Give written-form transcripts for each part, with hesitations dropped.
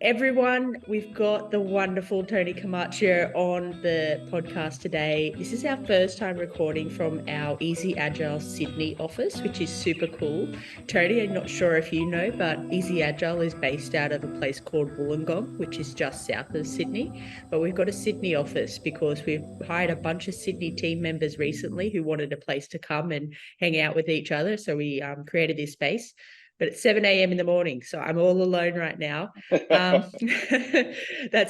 everyone. We've got the wonderful Tony Camacho on the podcast today. This is our first time recording from our Easy Agile Sydney office, which is super cool. Tony, I'm not sure if you know, but Easy Agile is based out of a place called Wollongong, which is just south of Sydney. But we've got a Sydney office because we've hired a bunch of Sydney team members recently who wanted a place to come and hang out with each other. So we created this space. But it's 7 a.m. in the morning, so I'm all alone right now. That's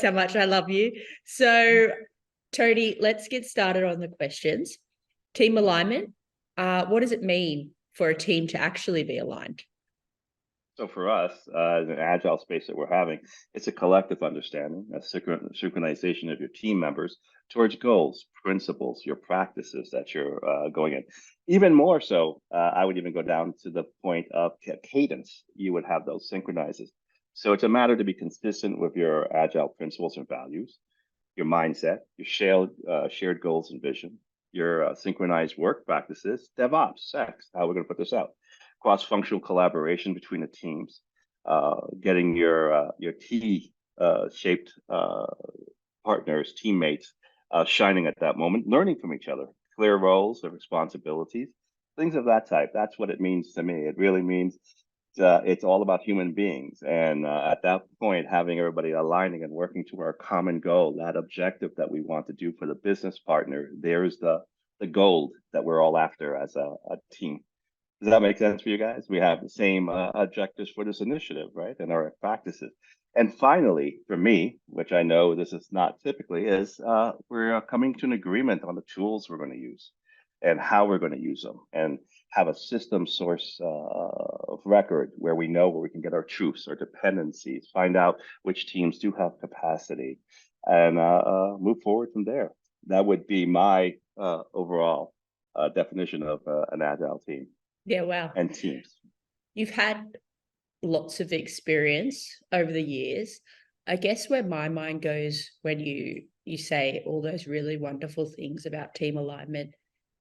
how much I love you. So, Tony, let's get started on the questions. Team alignment, what does it mean for a team to actually be aligned? So for us, in an agile space that we're having, it's a collective understanding, a synchronization of your team members towards goals, principles, your practices that you're going in. Even more so, I would even go down to the point of cadence. You would have those synchronizes. So it's a matter to be consistent with your agile principles and values, your mindset, your shared goals and vision, your synchronized work practices, DevOps, sex, how we're going to put this out, cross-functional collaboration between the teams, getting your T-shaped partners, teammates, shining at that moment, learning from each other, clear roles and responsibilities, things of that type. That's what it means to me. It really means it's all about human beings. And at that point, having everybody aligning and working to our common goal, that objective that we want to do for the business partner, there's the gold that we're all after as a team. Does that make sense for you guys? We have the same objectives for this initiative, right? And our practices. And finally, for me, which I know this is not typically, is we're coming to an agreement on the tools we're going to use and how we're going to use them, and have a system source of record where we know where we can get our truths, our dependencies, find out which teams do have capacity, and move forward from there. That would be my overall definition of an agile team. Yeah, wow. And teams. You've had lots of experience over the years. I guess where my mind goes when you say all those really wonderful things about team alignment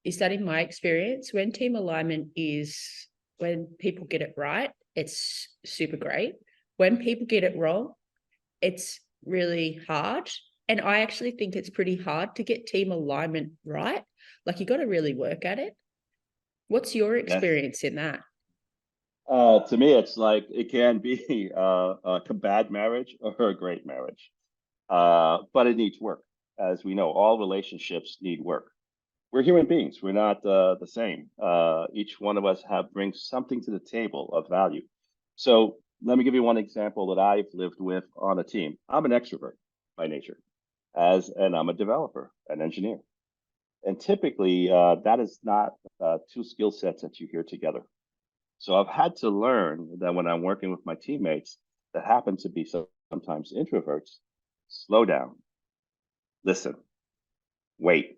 is that in my experience, when team alignment is when people get it right, it's super great. When people get it wrong, it's really hard. And I actually think it's pretty hard to get team alignment right. Like you got to really work at it. What's your experience in that? To me, it's like it can be a bad marriage or a great marriage, but it needs work. As we know, all relationships need work. We're human beings. We're not the same. Each one of us brings something to the table of value. So let me give you one example that I've lived with on a team. I'm an extrovert by nature, and I'm a developer, an engineer. And typically, that is not two skill sets that you hear together. So I've had to learn that when I'm working with my teammates that happen to be sometimes introverts, slow down, listen, wait.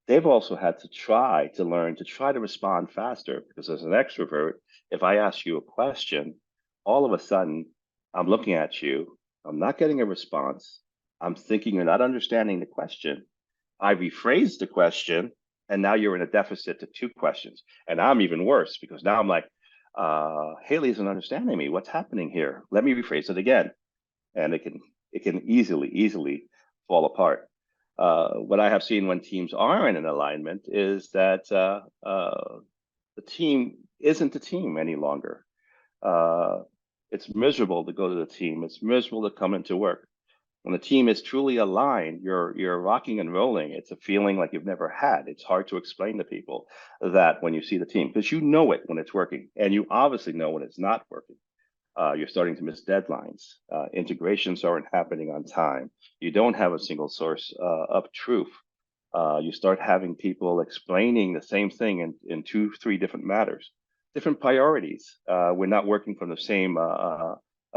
They've also had to try to learn to try to respond faster, because as an extrovert, if I ask you a question, all of a sudden I'm looking at you, I'm not getting a response, I'm thinking you're not understanding the question. I rephrased the question, and now you're in a deficit to two questions. And I'm even worse because now I'm like, Hayley isn't understanding me. What's happening here? Let me rephrase it again. And it can easily fall apart. What I have seen when teams are in an alignment is that the team isn't a team any longer. It's miserable to go to the team. It's miserable to come into work. When the team is truly aligned, you're rocking and rolling. It's a feeling like you've never had. It's hard to explain to people that when you see the team, because you know it when it's working, and you obviously know when it's not working. You're starting to miss deadlines. Integrations aren't happening on time. You don't have a single source of truth. You start having people explaining the same thing in two, three different matters, different priorities. We're not working from the same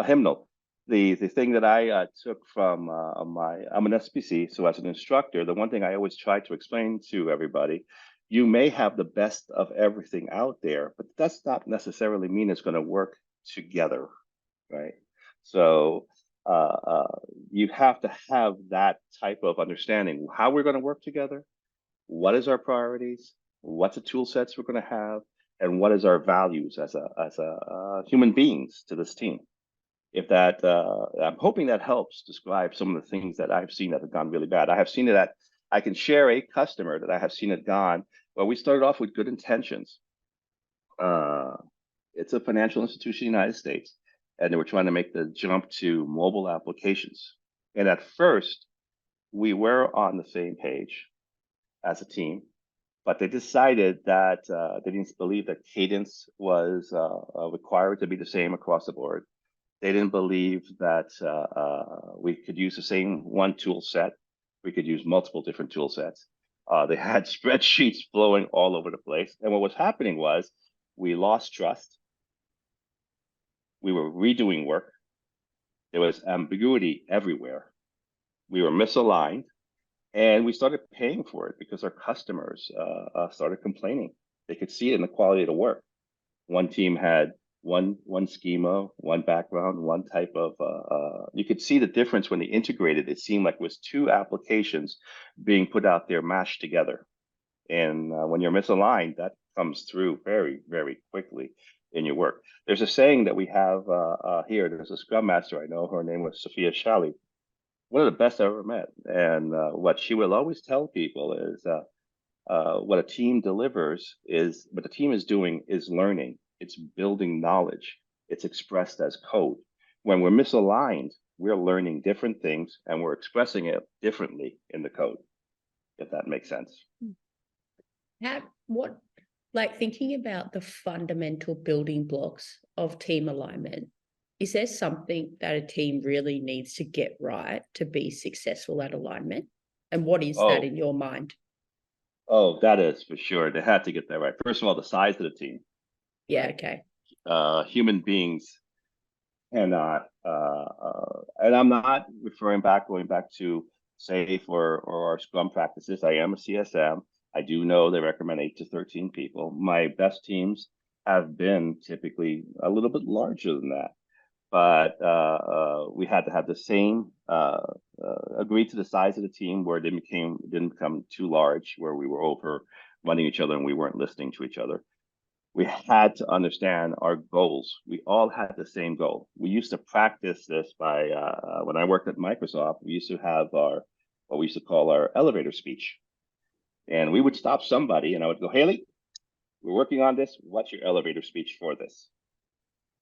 hymnal. The thing that I took from I'm an SPC, so as an instructor, the one thing I always try to explain to everybody, you may have the best of everything out there, but that's not necessarily mean it's going to work together, right? So you have to have that type of understanding, how we're going to work together, what is our priorities, what's the tool sets we're going to have, and what is our values as a human beings to this team. If that, I'm hoping that helps describe some of the things that I've seen that have gone really bad. I have seen it that I can share a customer that I have seen it gone. Well, we started off with good intentions. Uh, it's a financial institution in the United States, and they were trying to make the jump to mobile applications. And at first, we were on the same page as a team, but they decided that they didn't believe that cadence was required to be the same across the board. They didn't believe that we could use the same one tool set. We could use multiple different tool sets. They had spreadsheets flowing all over the place. And what was happening was we lost trust. We were redoing work. There was ambiguity everywhere. We were misaligned. And we started paying for it because our customers started complaining. They could see it in the quality of the work. One team had one schema, one background, one type of, you could see the difference when they integrated. It seemed like it was two applications being put out there, mashed together. And when you're misaligned, that comes through very, very quickly in your work. There's a saying that we have here. There's a Scrum Master I know. Her name was Sophia Shally, one of the best I ever met. And what she will always tell people is what a team delivers is what the team is doing is learning. It's building knowledge. It's expressed as code. When we're misaligned, we're learning different things and we're expressing it differently in the code, if that makes sense. Like thinking about the fundamental building blocks of team alignment, is there something that a team really needs to get right to be successful at alignment? And what is that in your mind? Oh, that is for sure. They had to get that right. First of all, the size of the team. Yeah, okay. Human beings cannot, and I'm not going back to say for our Scrum practices. I am a CSM. I do know they recommend 8 to 13 people. My best teams have been typically a little bit larger than that, but we had to have the same agree to the size of the team where it didn't become too large, where we were over running each other and we weren't listening to each other. We had to understand our goals. We all had the same goal. We used to practice this by when I worked at Microsoft, we used to have what we used to call our elevator speech. And we would stop somebody and I would go, Hayley, we're working on this. What's your elevator speech for this?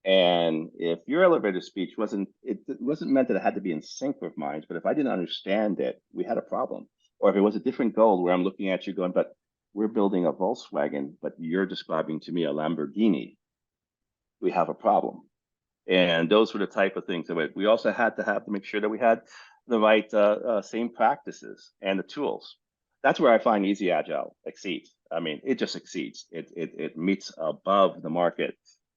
And if your elevator speech wasn't meant that it had to be in sync with mine, but if I didn't understand it, we had a problem. Or if it was a different goal where I'm looking at you going, but we're building a Volkswagen, but you're describing to me a Lamborghini, we have a problem. And those were the type of things that we also had to make sure that we had the right same practices and the tools. That's where I find Easy Agile exceeds. I mean, it just exceeds. It meets above the market.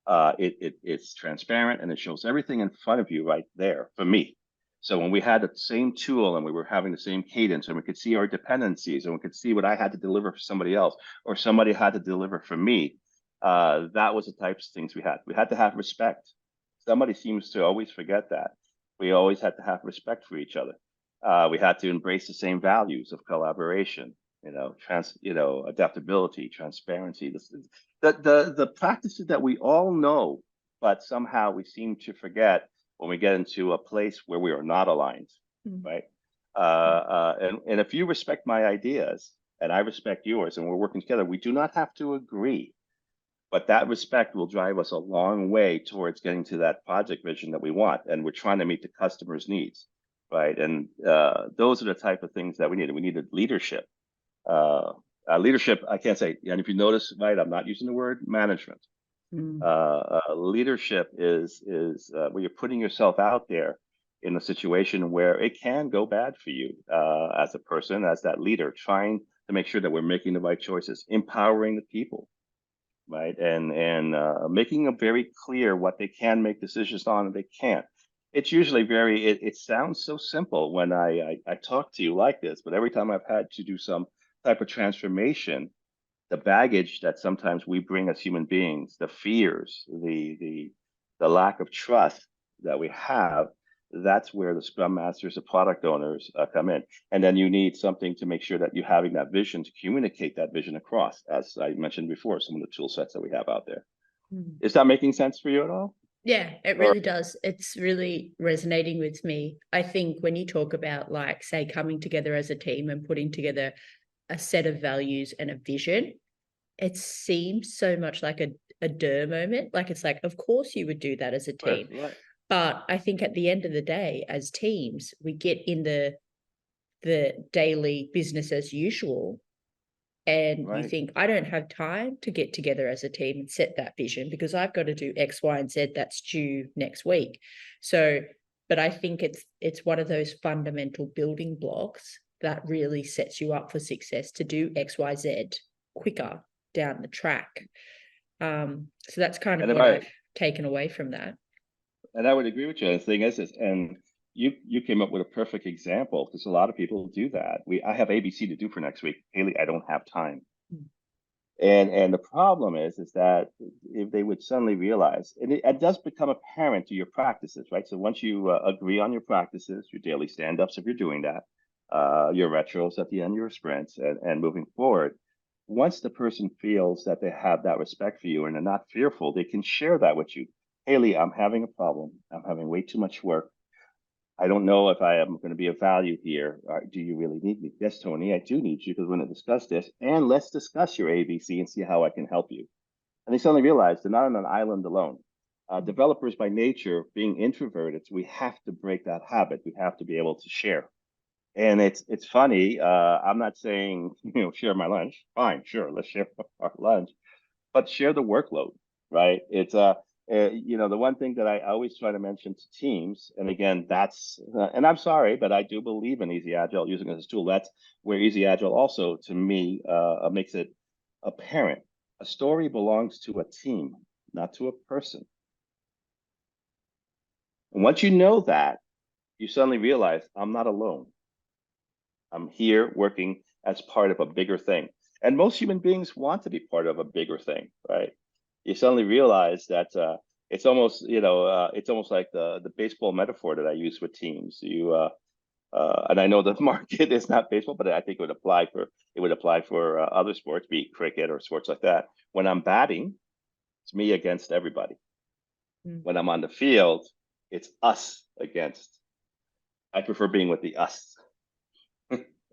It's transparent and it shows everything in front of you right there for me. So when we had the same tool and we were having the same cadence and we could see our dependencies and we could see what I had to deliver for somebody else or somebody had to deliver for me, that was the types of things we had. We had to have respect. Somebody seems to always forget that. We always had to have respect for each other. We had to embrace the same values of collaboration, adaptability, transparency. The practices that we all know, but somehow we seem to forget when we get into a place where we are not aligned, right? And if you respect my ideas and I respect yours and we're working together, we do not have to agree. But that respect will drive us a long way towards getting to that project vision that we want. And we're trying to meet the customer's needs, right? And those are the type of things that we needed. We needed leadership. Leadership, I can't say, and if you notice, right, I'm not using the word management. Leadership is where you're putting yourself out there in a situation where it can go bad for you as a person, as that leader, trying to make sure that we're making the right choices, empowering the people, right, and making them very clear what they can make decisions on and they can't. It's usually it sounds so simple when I talk to you like this, but every time I've had to do some type of transformation, the baggage that sometimes we bring as human beings, the fears, the lack of trust that we have, that's where the Scrum Masters, the product owners come in. And then you need something to make sure that you're having that vision to communicate that vision across, as I mentioned before, some of the tool sets that we have out there. Is that making sense for you at all? Yeah, it Or really does. It's really resonating with me. I think when you talk about, like, say, coming together as a team and putting together a set of values and a vision, it seems so much like a duh moment. Like, it's like, of course you would do that as a team. right, But I think at the end of the day, as teams, we get in the daily business as usual, and you right. think, I don't have time to get together as a team and set that vision because I've got to do X, Y, and Z that's due next week. So, but I think it's one of those fundamental building blocks that really sets you up for success to do X, Y, Z quicker down the track. So that's kind of And if what I I've taken away from that. and I would agree with you. The thing is, and you came up with a perfect example because a lot of people do that. I have ABC to do for next week. Hayley, I don't have time. Mm. And the problem is that if they would suddenly realize, and it does become apparent to your practices, right? So once you agree on your practices, your daily stand-ups, if you're doing that, your retros at the end, your sprints, and moving forward, once the person feels that they have that respect for you and they're not fearful, they can share that with you. Hayley, I'm having a problem. I'm having way too much work. I don't know if I am going to be of value here. Do you really need me? Yes, Tony, I do need you because we're going to discuss this. And let's discuss your ABC and see how I can help you. And they suddenly realize they're not on an island alone. Developers by nature, being introverted, we have to break that habit. We have to be able to share. And it's funny. I'm not saying share my lunch. Fine, sure, let's share our lunch, but share the workload, right? The one thing that I always try to mention to teams, and again, and I'm sorry, but I do believe in Easy Agile using it as a tool. That's where Easy Agile also, to me, makes it apparent. A story belongs to a team, not to a person. And once you know that, you suddenly realize I'm not alone. I'm here working as part of a bigger thing. And most human beings want to be part of a bigger thing, right? You suddenly realize that it's almost like the baseball metaphor that I use with teams. And I know the market is not baseball, but I think it would apply for other sports, be it cricket or sports like that. When I'm batting, it's me against everybody. Mm. When I'm on the field, it's us against. I prefer being with the us.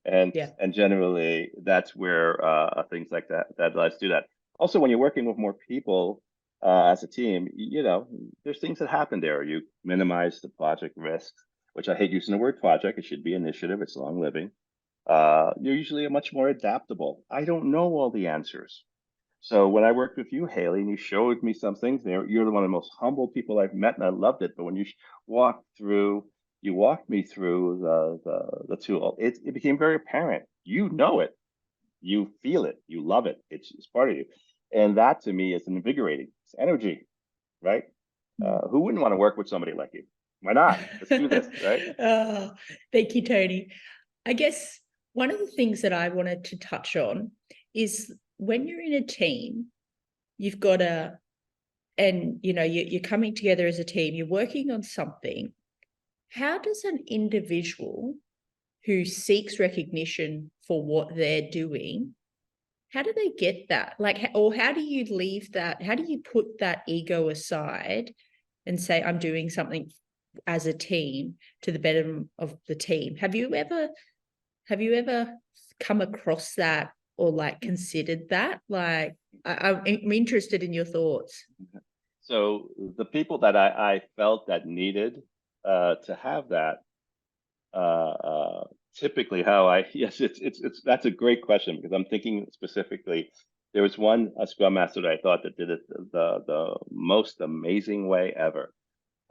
and Yeah. and generally that's where things like that let's do that. Also, when you're working with more people as a team, there's things that happen there. You minimize the project risks, which I hate using the word project. It should be initiative. It's long living. You're usually much more adaptable. I don't know all the answers. So when I worked with you, Hayley, and you showed me some things there, you're one of the most humble people I've met, and I loved it. But when you walked me through the tool, it became very apparent. You know it, you feel it, you love it. It's part of you, and that to me is invigorating. It's energy, right? Who wouldn't want to work with somebody like you? Why not? Let's do this, right? Oh, thank you, Tony. I guess one of the things that I wanted to touch on is when you're in a team, you've got you're coming together as a team, you're working on something. How does an individual who seeks recognition for what they're doing, how do they get that? Like, or how do you leave that? How do you put that ego aside and say, I'm doing something as a team to the betterment of the team? Have you ever come across that or like considered that? Like, I'm interested in your thoughts. So the people that I felt that needed to have that typically how I yes, it's that's a great question because I'm thinking specifically. There was one a scrum master that I thought that did it the most amazing way ever.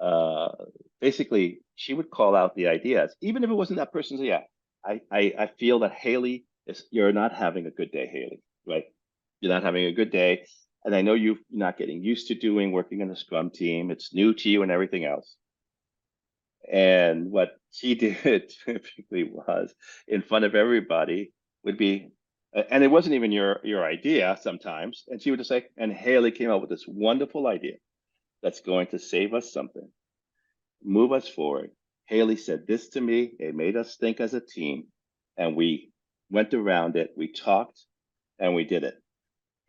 Uh, Basically, she would call out the ideas, even if it wasn't that person's. Yeah, I feel that Hayley is you're not having a good day, Hayley. Right? You're not having a good day, and I know you're not getting used to working in a scrum team. It's new to you and everything else. And what she did typically was, in front of everybody, would be, and it wasn't even your idea sometimes. And she would just say, and Haley came up with this wonderful idea that's going to save us something, move us forward. Haley said this to me. It made us think as a team, and we went around it. We talked, and we did it.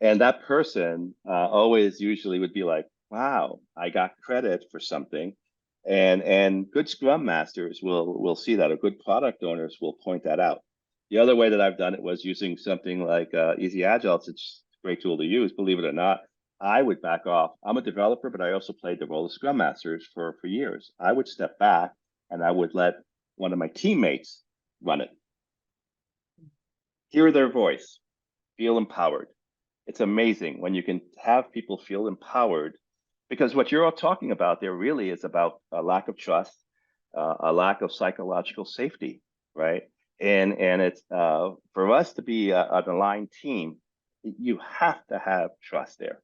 And that person always usually would be like, wow, I got credit for something. And good scrum masters will see that, or good product owners will point that out. The other way that I've done it was using something like Easy Agile. It's a great tool to use, believe it or not. I would back off. I'm a developer, but I also played the role of scrum masters for years. I would step back and I would let one of my teammates run it. Hear their voice, feel empowered. It's amazing when you can have people feel empowered, because what you're all talking about there really is about a lack of trust, a lack of psychological safety, right? And it's for us to be an aligned team, you have to have trust there,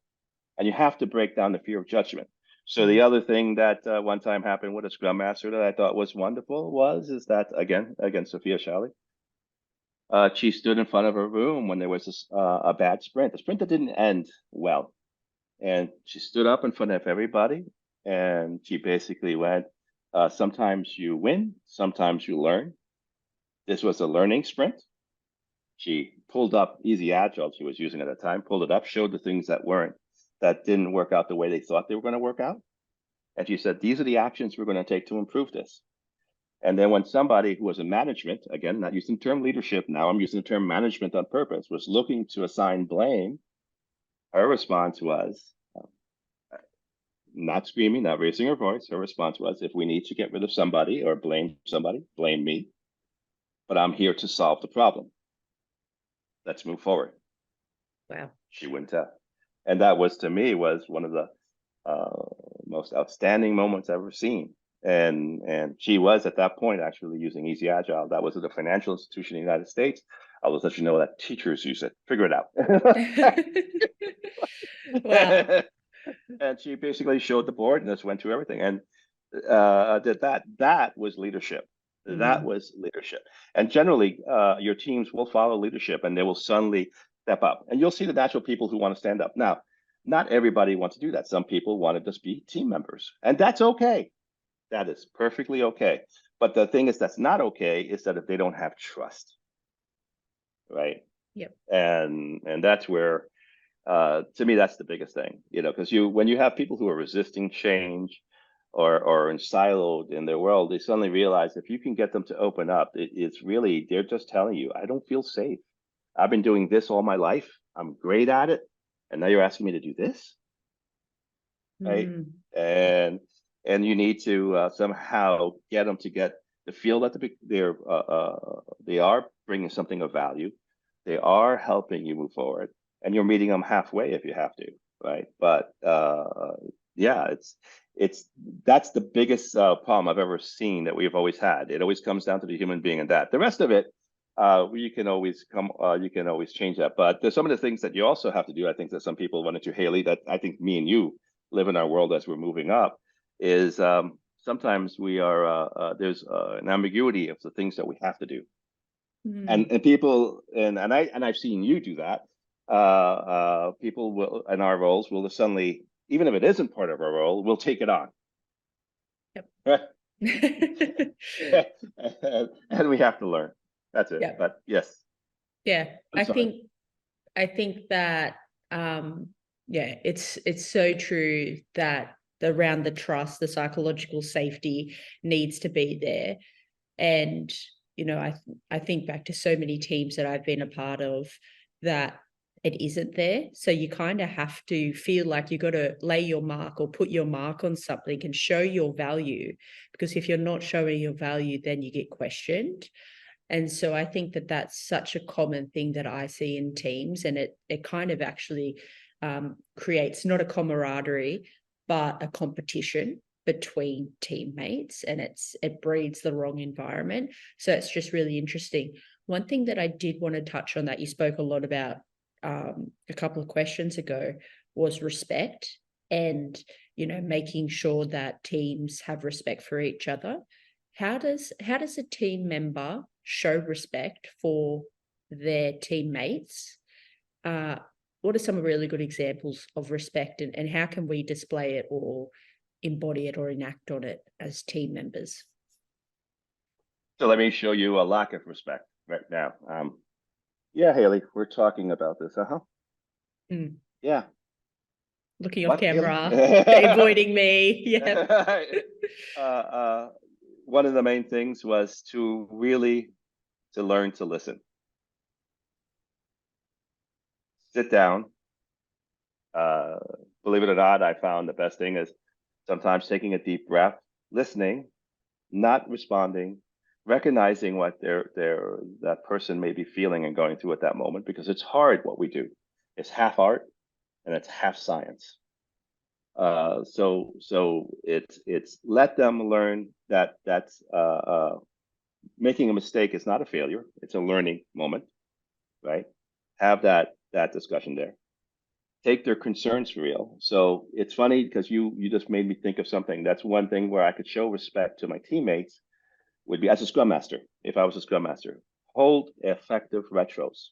and you have to break down the fear of judgment. So the other thing that one time happened with a scrum master that I thought was wonderful is that again Sophia Shalley, she stood in front of her room when there was a bad sprint, a sprint that didn't end well. And she stood up in front of everybody and she basically went, sometimes you win, sometimes you learn. This was a learning sprint. She pulled up Easy Agile she was using at the time, pulled it up, showed the things that didn't work out the way they thought they were going to work out. And she said, these are the actions we're going to take to improve this. And then when somebody who was in management, again, not using the term leadership, now I'm using the term management on purpose, was looking to assign blame, her response was, not screaming, not raising her voice. Her response was, if we need to get rid of somebody or blame somebody, blame me. But I'm here to solve the problem. Let's move forward. Wow. She wouldn't tell. And that was, to me, was one of the most outstanding moments I've ever seen. And she was at that point actually using Easy Agile. That was at a financial institution in the United States. I will let you know that teachers use it. Figure it Wow. out. And she basically showed the board and just went through everything. And that was leadership. That was leadership. And generally, your teams will follow leadership and they will suddenly step up. And you'll see the natural people who want to stand up. Now, not everybody wants to do that. Some people want to just be team members, and that's okay. That is perfectly okay. But the thing is, that's not okay is that if they don't have trust, right? Yep. And that's where, to me, that's the biggest thing, because when you have people who are resisting change or siloed in their world, they suddenly realize if you can get them to open up, it's really, they're just telling you, I don't feel safe. I've been doing this all my life. I'm great at it. And now you're asking me to do this, right? And you need to somehow get them to feel that they are bringing something of value. They are helping you move forward, and you're meeting them halfway if you have to, right? But yeah, it's that's the biggest problem I've ever seen that we've always had. It always comes down to the human being and that. The rest of it, you can always change that. But there's some of the things that you also have to do. I think that some people run into, Hayley, that I think me and you live in our world as we're moving up, is sometimes we are there's an ambiguity of the things that we have to do. And people and I've seen you do that. People will in our roles will suddenly, even if it isn't part of our role, will take it on. Yep. And we have to learn. That's it. Yep. But yes. Yeah, I think that yeah, it's so true that around the trust, the psychological safety needs to be there. And I think back to so many teams that I've been a part of that it isn't there. So you kind of have to feel like you got to lay your mark or put your mark on something and show your value, because if you're not showing your value, then you get questioned. And so I think that that's such a common thing that I see in teams, and it kind of actually creates not a camaraderie, but a competition between teammates, and it breeds the wrong environment. So it's just really interesting. One thing that I did want to touch on that you spoke a lot about a couple of questions ago was respect, and making sure that teams have respect for each other. How does a team member show respect for their teammates? What are some really good examples of respect, and how can we display it or embody it or enact on it as team members? So let me show you a lack of respect right now. Yeah, Hayley, we're talking about this. Yeah. looking off What, Hayley? camera, avoiding me. Yeah. One of the main things was to learn to listen. Sit down. Uh, Believe it or not, I found the best thing is sometimes taking a deep breath, listening, not responding, recognizing what that person may be feeling and going through at that moment, because it's hard what we do. It's half art and it's half science. So it's let them learn that making a mistake is not a failure. It's a learning moment, right? Have that discussion there. Take their concerns for real. So it's funny because you just made me think of something. That's one thing where I could show respect to my teammates would be as a scrum master. If I was a scrum master, hold effective retros.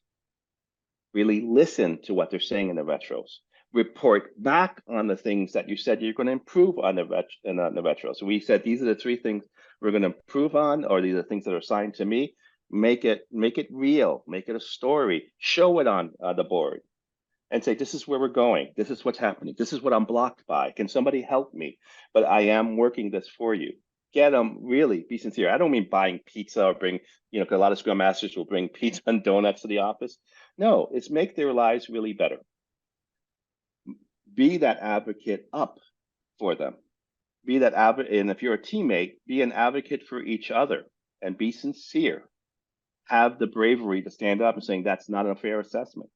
Really listen to what they're saying in the retros. Report back on the things that you said you're going to improve on the retro. So we said these are the 3 things we're going to improve on, or these are things that are assigned to me. Make it real. Make it a story. Show it on the board, and say, this is where we're going. This is what's happening. This is what I'm blocked by. Can somebody help me? But I am working this for you. Get them, really be sincere. I don't mean buying pizza or bring, because a lot of Scrum Masters will bring pizza and donuts to the office. No, it's make their lives really better. Be that advocate up for them. Be that advocate, and if you're a teammate, be an advocate for each other and be sincere. Have the bravery to stand up and saying that's not a fair assessment.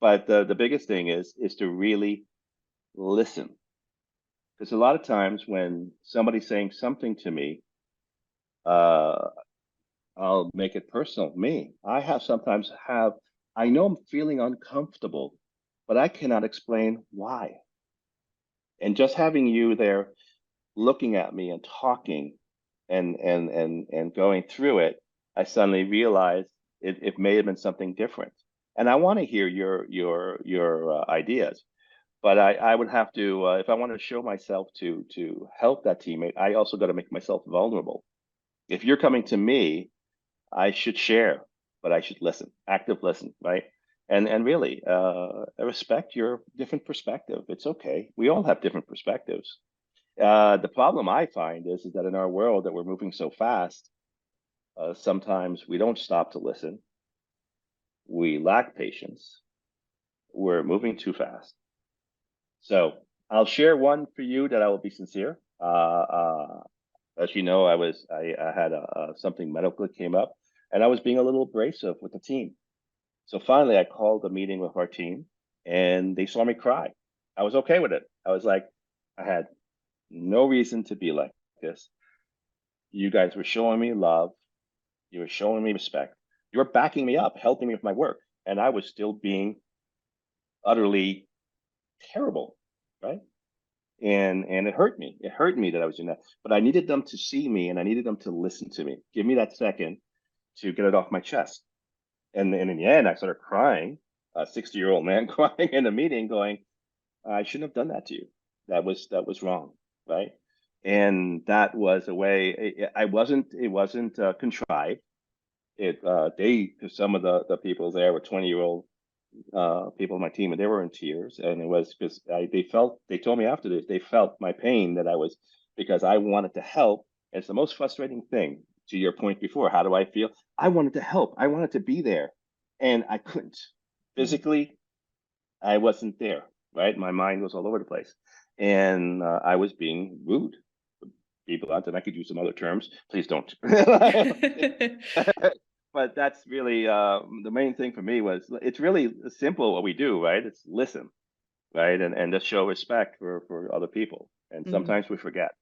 But the biggest thing is to really listen. Because a lot of times when somebody's saying something to me, I'll make it personal. Me, I know I'm feeling uncomfortable, but I cannot explain why. And just having you there looking at me and talking and going through it, I suddenly realized it may have been something different. And I want to hear your ideas. But I would have to, if I want to show myself to help that teammate, I also got to make myself vulnerable. If you're coming to me, I should share, but I should listen, active listen, right? And really, respect your different perspective. It's okay. We all have different perspectives. The problem I find is that in our world that we're moving so fast, sometimes we don't stop to listen. We lack patience. We're moving too fast. So I'll share one for you that I will be sincere. As you know, I had something medical that came up, and I was being a little abrasive with the team. So finally, I called a meeting with our team, and they saw me cry. I was okay with it. I was like, I had no reason to be like this. You guys were showing me love. You were showing me respect. You were backing me up, helping me with my work, and I was still being utterly terrible, right? And it hurt me. It hurt me that I was doing that. But I needed them to see me, and I needed them to listen to me. Give me that second to get it off my chest. And in the end, I started crying, a 60-year-old man crying in a meeting, going, "I shouldn't have done that to you. That was wrong, right?" And that was a way. It wasn't contrived. Some of the people there were 20-year-old people on my team, and they were in tears, and it was because they told me after this, they felt my pain that I was, because I wanted to help. And it's the most frustrating thing, to your point before. How do I feel? I wanted to help. I wanted to be there, and I couldn't. Physically, I wasn't there, right? My mind was all over the place, and I was being rude. People out, and I could use some other terms. Please don't. But that's really the main thing for me. Was it's really simple what we do, right? It's listen, right? And just show respect for other people. And sometimes we forget.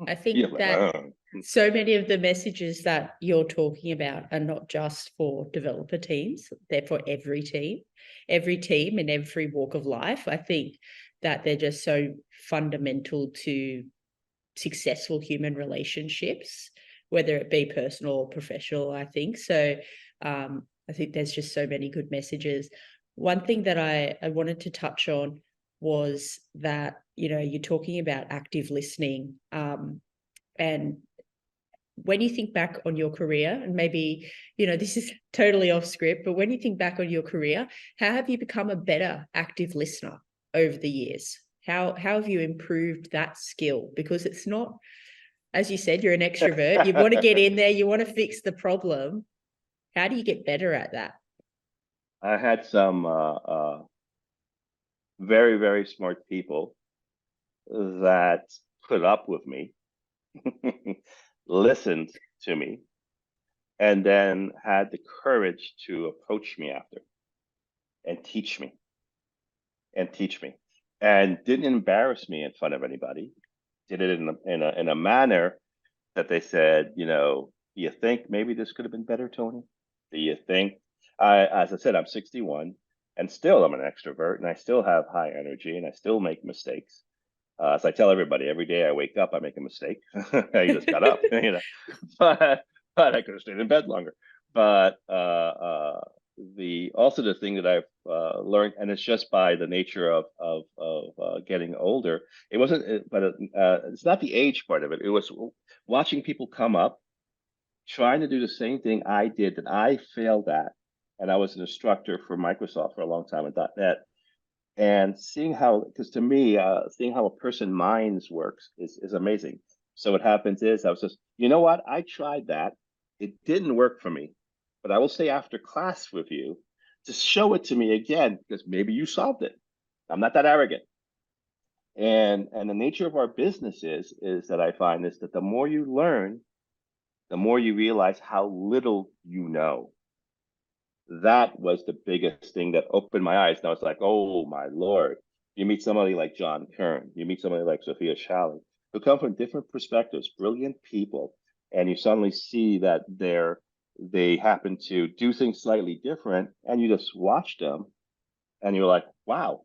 I think that so many of the messages that you're talking about are not just for developer teams, they're for every team in every walk of life. I think that they're just so fundamental to successful human relationships, whether it be personal or professional, I think. So I think there's just so many good messages. One thing that I wanted to touch on was that, you're talking about active listening. And when you think back on your career, and maybe, this is totally off script, but when you think back on your career, how have you become a better active listener over the years? How have you improved that skill? Because it's not, as you said, you're an extrovert. You want to get in there, you want to fix the problem. How do you get better at that? I had some very, very smart people that put up with me, listened to me, and then had the courage to approach me after and teach me, and didn't embarrass me in front of anybody. Did it in a manner that they said, do you think maybe this could have been better, Tony? Do you think? As I said, I'm 61, and still I'm an extrovert, and I still have high energy, and I still make mistakes. As I tell everybody, every day I wake up, I make a mistake. I just got up, but I could have stayed in bed longer. But the thing that I've learned, and it's just by the nature of getting older. It wasn't, but it's not the age part of it. It was watching people come up, trying to do the same thing I did that I failed at, and I was an instructor for Microsoft for a long time at .NET, and seeing how, because to me, seeing how a person minds works is amazing. So what happens is I was just, you know what, I tried that, it didn't work for me, but I will stay after class with you to show it to me again, because maybe you solved it. I'm not that arrogant. And the nature of our business is that I find is that the more you learn, the more you realize how little you know. That was the biggest thing that opened my eyes. And I was like, oh my Lord. You meet somebody like John Kern, you meet somebody like Sophia Shalley, who come from different perspectives, brilliant people, and you suddenly see that they happen to do things slightly different, and you just watch them, and you're like, wow.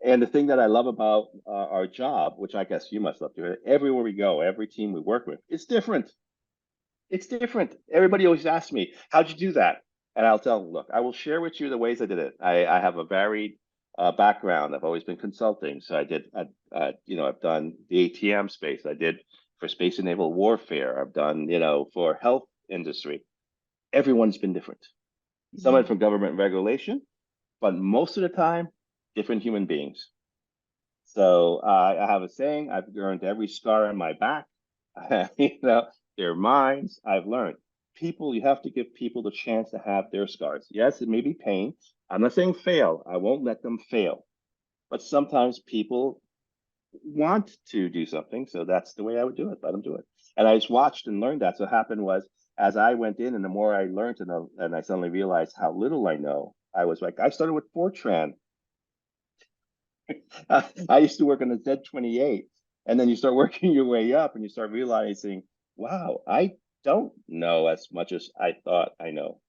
And the thing that I love about our job, which I guess you must love to, everywhere we go, every team we work with, it's different. It's different. Everybody always asks me, how'd you do that? And I'll tell them, look, I will share with you the ways I did it. I have a varied background. I've always been consulting. So I've done the ATM space. I did for space-enabled warfare. I've done, for health industry. Everyone's been different. Some are from government regulation, but most of the time, different human beings. So I have a saying, I've earned every scar on my back. Their minds, I've learned. People, you have to give people the chance to have their scars. Yes, it may be pain. I'm not saying fail. I won't let them fail. But sometimes people want to do something. So that's the way I would do it. Let them do it. And I just watched and learned that. So what happened was, as I went in and the more I learned and I suddenly realized how little I know, I was like, I started with Fortran. I used to work on the Z28. And then you start working your way up and you start realizing, wow, I don't know as much as I thought I know.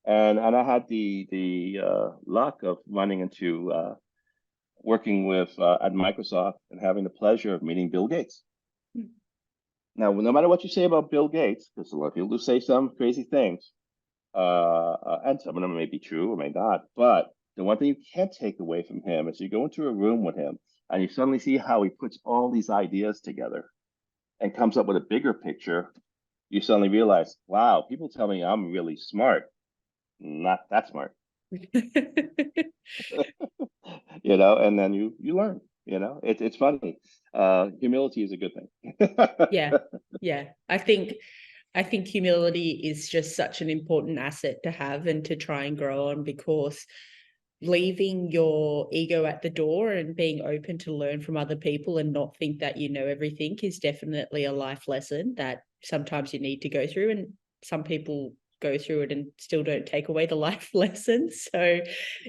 And I had the luck of running into working with at Microsoft and having the pleasure of meeting Bill Gates. Now, no matter what you say about Bill Gates, because a lot of people do say some crazy things, and some of them may be true or may not, but the one thing you can't take away from him is you go into a room with him and you suddenly see how he puts all these ideas together and comes up with a bigger picture. You suddenly realize, wow, people tell me I'm really smart. Not that smart. And then you learn, it's funny. Humility is a good thing. Yeah. I think humility is just such an important asset to have and to try and grow on, because leaving your ego at the door and being open to learn from other people and not think that you know everything is definitely a life lesson that sometimes you need to go through, and some people go through it and still don't take away the life lessons. So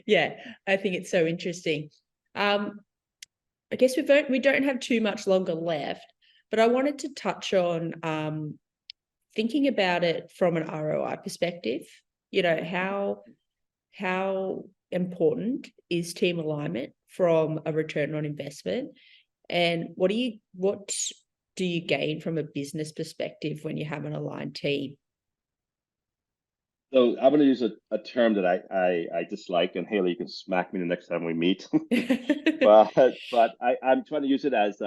yeah, I think it's so interesting. I guess we don't have too much longer left, but I wanted to touch on thinking about it from an ROI perspective. How important is team alignment from a return on investment, and what do you gain from a business perspective when you have an aligned team? So I'm going to use a term that I dislike, and Hayley, you can smack me the next time we meet. but I'm trying to use it as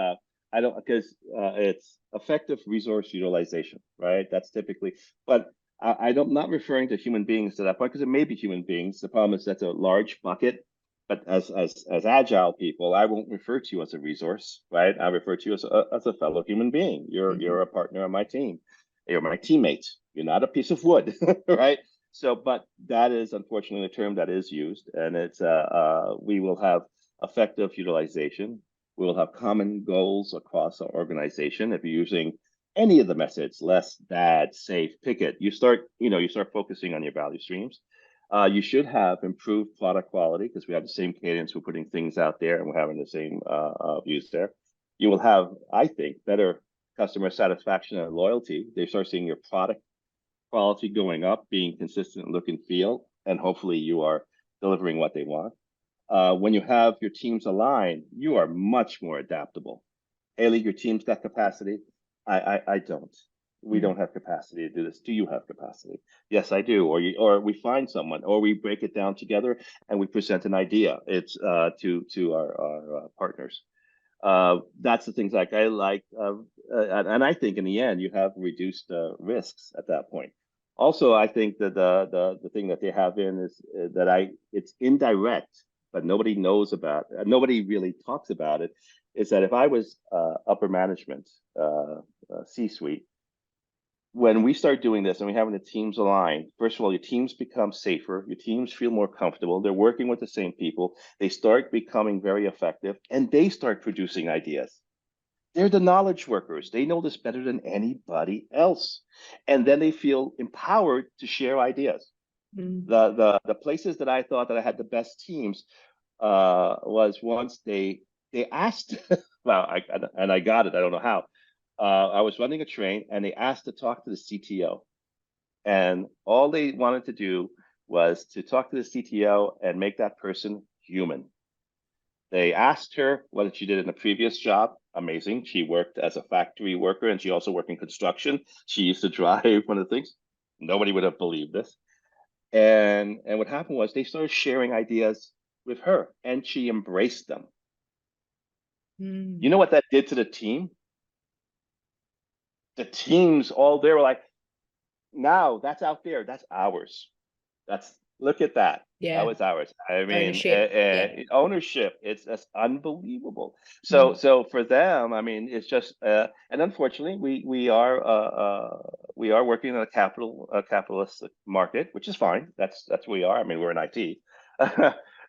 I don't, because it's effective resource utilization, right? That's typically, but I'm not referring to human beings to that point because it may be human beings. The problem is that's a large bucket. But as agile people, I won't refer to you as a resource, right? I refer to you as a fellow human being. You're a partner on my team. You're my teammate. You're not a piece of wood, right? So, but that is unfortunately the term that is used, and it's we will have effective utilization. We will have common goals across our organization. If you're using any of the methods, less, bad, safe, pick it. You start focusing on your value streams. You should have improved product quality because we have the same cadence. We're putting things out there and we're having the same views there. You will have, I think, better customer satisfaction and loyalty. They start seeing your product quality going up, being consistent look and feel, and hopefully you are delivering what they want. When you have your teams aligned, you are much more adaptable. Hayley, your team's got capacity. I don't. We don't have capacity to do this. Do you have capacity? Yes, I do. Or we find someone, or we break it down together and we present an idea. It's to our partners. That's the things like I like, and I think in the end you have reduced risks at that point. Also, I think that the thing that they have in is it's indirect, but nobody knows about. Nobody really talks about it. Is that if I was upper management, C-suite, when we start doing this and we having the teams aligned, first of all, your teams become safer, your teams feel more comfortable, they're working with the same people, they start becoming very effective, and they start producing ideas. They're the knowledge workers. They know this better than anybody else. And then they feel empowered to share ideas. The places that I thought that I had the best teams was once they asked, well, I got it, I don't know how. I was running a train and they asked to talk to the CTO. And all they wanted to do was to talk to the CTO and make that person human. They asked her what she did in a previous job. Amazing. She worked as a factory worker and she also worked in construction. She used to drive one of the things. Nobody would have believed this. And what happened was they started sharing ideas with her and she embraced them. You know what that did to the team? The teams all there were like, now that's out there. That's ours. Look at that. Yeah. That was ours. I mean, Ownership. ownership. It's just unbelievable. So for them, I mean, it's just and unfortunately, we are working in a capitalist market, which is fine. That's what we are. I mean, we're in IT.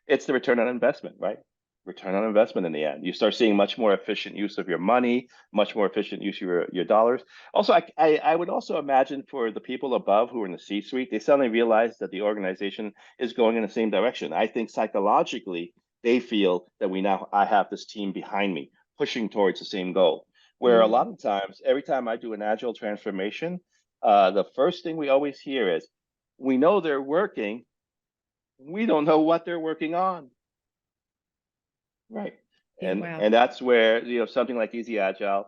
It's the return on investment, right? Return on investment in the end. You start seeing much more efficient use of your money, much more efficient use of your dollars. Also, I would also imagine for the people above who are in the C-suite, they suddenly realize that the organization is going in the same direction. I think psychologically, they feel that I have this team behind me, pushing towards the same goal. Where a lot of times, every time I do an agile transformation, the first thing we always hear is, we know they're working, we don't know what they're working on. Right. And that's where, something like Easy Agile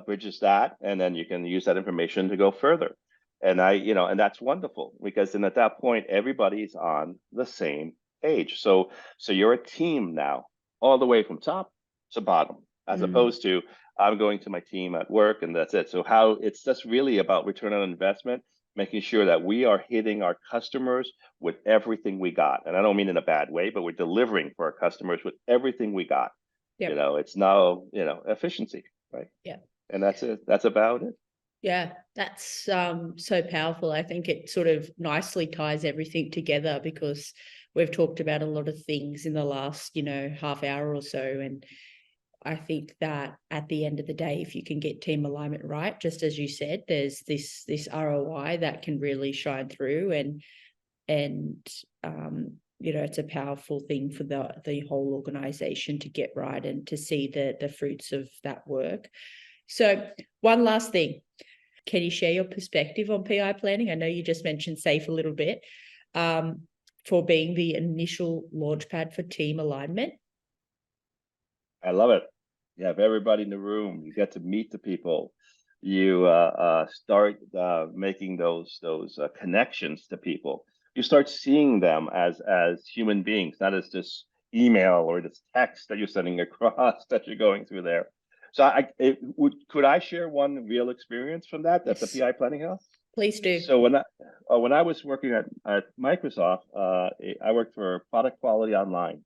bridges that, and then you can use that information to go further. And and that's wonderful because then at that point, everybody's on the same page. So you're a team now, all the way from top to bottom, as opposed to I'm going to my team at work and that's it. So it's just really about return on investment, making sure that we are hitting our customers with everything we got. And I don't mean in a bad way, but we're delivering for our customers with everything we got. It's now, efficiency, right? Yeah. And that's it. That's about it. Yeah, that's so powerful. I think it sort of nicely ties everything together because we've talked about a lot of things in the last, half hour or so. And I think that at the end of the day, if you can get team alignment right, just as you said, there's this ROI that can really shine through, and it's a powerful thing for the whole organization to get right and to see the fruits of that work. So one last thing, can you share your perspective on PI planning? I know you just mentioned SAFE a little bit, for being the initial launchpad for team alignment. I love it. You have everybody in the room. You get to meet the people. You start making those connections to people. You start seeing them as human beings, not as this email or this text that you're sending across that you're going through there. Could I share one real experience from that? That's the Yes, PI planning house. please do. So when I was working at Microsoft, I worked for product quality online,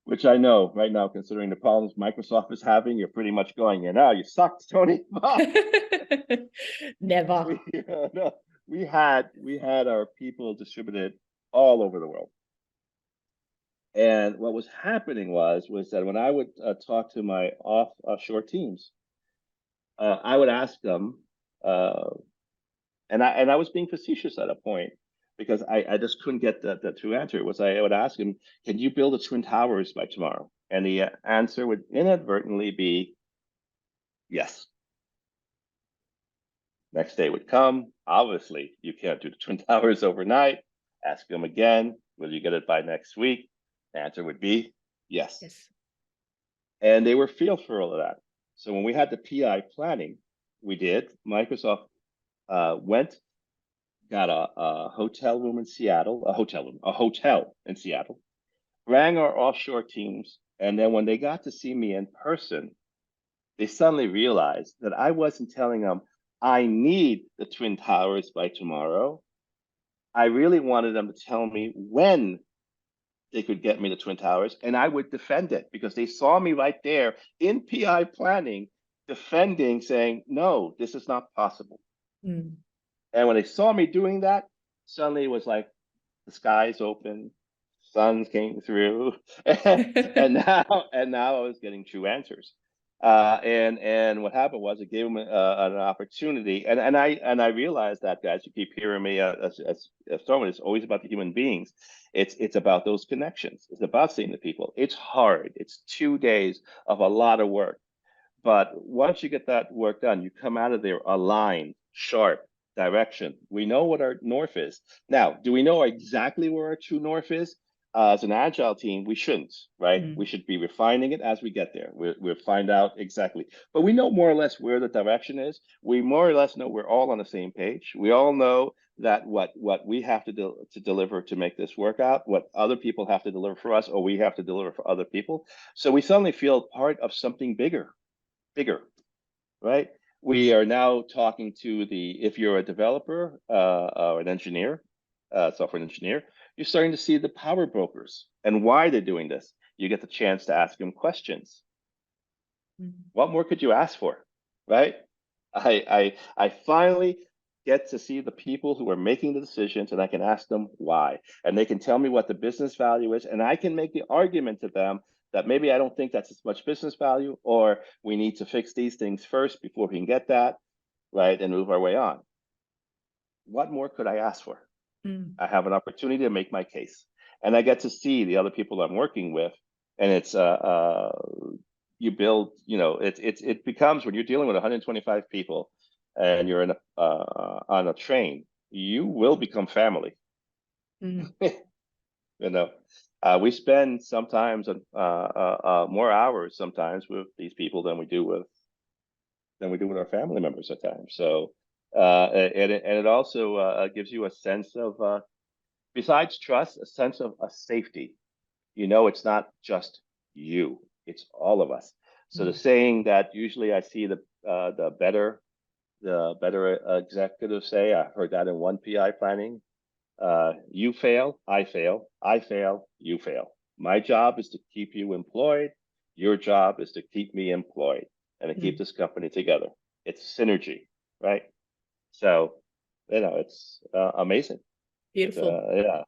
which I know right now, considering the problems Microsoft is having, you're pretty much going, you sucked, Tony. Never. No, we had our people distributed all over the world. And what was happening was that when I would talk to my offshore teams, I would ask them, and I was being facetious at a point because I just couldn't get the true answer. I would ask them, can you build the Twin Towers by tomorrow? And the answer would inadvertently be yes. Next day would come. Obviously, you can't do the Twin Towers overnight. Ask them again, will you get it by next week? The answer would be yes. Yes. And they were fearful of that. So when we had the PI planning, Microsoft went, got a hotel room in Seattle, a hotel in Seattle, rang our offshore teams. And then when they got to see me in person, they suddenly realized that I wasn't telling them, I need the Twin Towers by tomorrow. I really wanted them to tell me when they could get me the Twin Towers, and I would defend it because they saw me right there in PI planning, defending, saying, no, this is not possible. Mm. And when they saw me doing that, suddenly it was like the skies open, suns came through, and now I was getting true answers. And what happened was it gave them an opportunity, and I realized that, guys, you keep hearing me as Stormin, it's always about the human beings. It's about those connections. It's about seeing the people. It's hard. It's 2 days of a lot of work, but once you get that work done, you come out of there aligned, sharp, direction. We know what our north is. Now, do we know exactly where our true north is? As an agile team, we shouldn't, right? Mm. We should be refining it as we get there. We'll find out exactly. But we know more or less where the direction is. We more or less know we're all on the same page. We all know that what we have to deliver to make this work out, what other people have to deliver for us, or we have to deliver for other people. So we suddenly feel part of something bigger, right? We are now talking to if you're a developer or an engineer, software engineer, you're starting to see the power brokers and why they're doing this. You get the chance to ask them questions. Mm-hmm. What more could you ask for, right? I finally get to see the people who are making the decisions, and I can ask them why, and they can tell me what the business value is, and I can make the argument to them that maybe I don't think that's as much business value, or we need to fix these things first before we can get that, right, and move our way on. What more could I ask for? Mm. I have an opportunity to make my case, and I get to see the other people I'm working with, and it's you build, it becomes, when you're dealing with 125 people and you're on a train, you will become family. Mm. We spend sometimes more hours sometimes with these people than we do with our family members at times. So and it also gives you a sense of besides trust, a sense of a safety. It's not just you, it's all of us. So the saying that usually I see the better executives say, I heard that in one PI planning, you fail, I fail, you fail. My job is to keep you employed. Your job is to keep me employed and to keep this company together. It's synergy, right? So, it's amazing. Beautiful.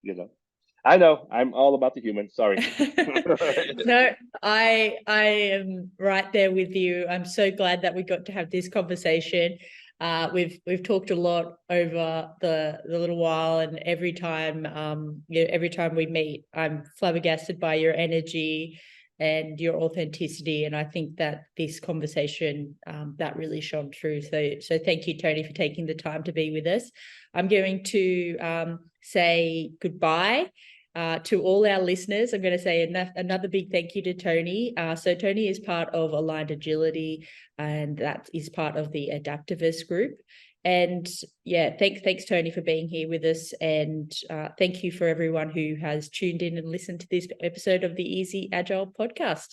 Yeah, I know I'm all about the human. Sorry. No, I am right there with you. I'm so glad that we got to have this conversation. We've talked a lot over the little while, and every time we meet, I'm flabbergasted by your energy and your authenticity. And I think that this conversation that really shone through. So thank you, Tony, for taking the time to be with us. I'm going to say goodbye to all our listeners. I'm going to say another big thank you to Tony. So Tony is part of Aligned Agility, and that is part of the Adaptavist group. And yeah, thanks Tony for being here with us. And thank you for everyone who has tuned in and listened to this episode of the Easy Agile podcast.